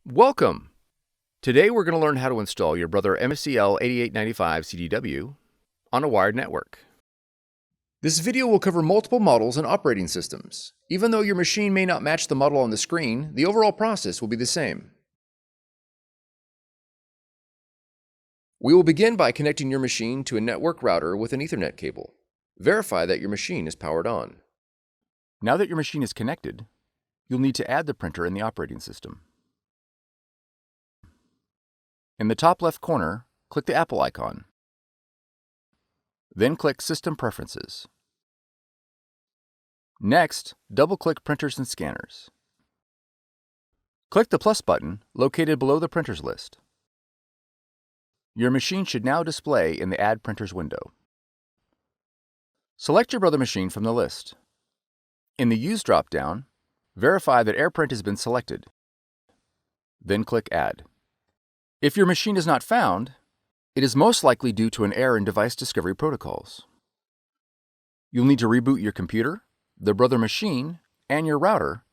Welcome! Today we're going to learn how to install your Brother MFCL8895CDW on a wired network. This video will cover multiple models and operating systems. Even though your machine may not match the model on the screen, the overall process will be the same. We will begin by connecting your machine to a network router with an Ethernet cable. Verify that your machine is powered on. Now that your machine is connected, you'll need to add the printer in the operating system. In the top left corner, click the Apple icon. Then click System Preferences. Next, double-click Printers and Scanners. Click the plus button located below the printers list. Your machine should now display in the Add Printers window. Select your Brother machine from the list. In the Use drop-down, verify that AirPrint has been selected. Then click Add. If your machine is not found, it is most likely due to an error in device discovery protocols. You'll need to reboot your computer, the Brother machine, and your router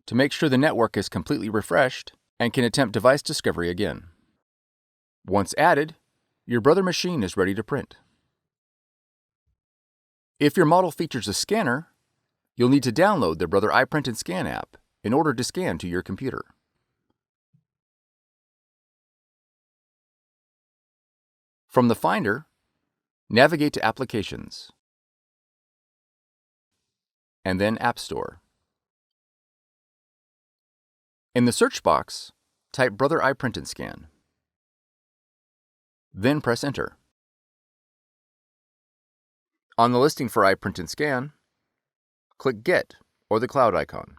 to make sure the network is completely refreshed and can attempt device discovery again. Once added, your Brother machine is ready to print. If your model features a scanner, you'll need to download the Brother iPrint&Scan app in order to scan to your computer. From the Finder, navigate to Applications, and then App Store. In the search box, type Brother iPrint&Scan. Then press Enter. On the listing for iPrint&Scan, click Get or the cloud icon.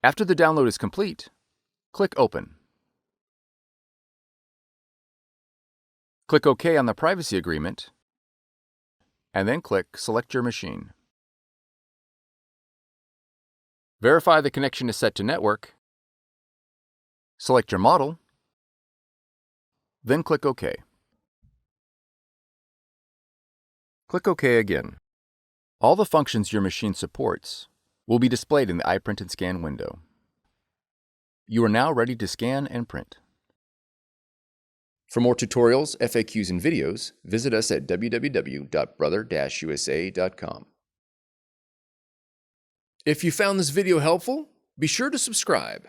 After the download is complete, click Open. Click OK on the privacy agreement, and then click Select your machine. Verify the connection is set to network, select your model, then click OK. Click OK again. All the functions your machine supports will be displayed in the iPrint&Scan window. You are now ready to scan and print. For more tutorials, FAQs, and videos, visit us at www.brother-usa.com. If you found this video helpful, be sure to subscribe.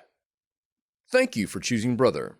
Thank you for choosing Brother.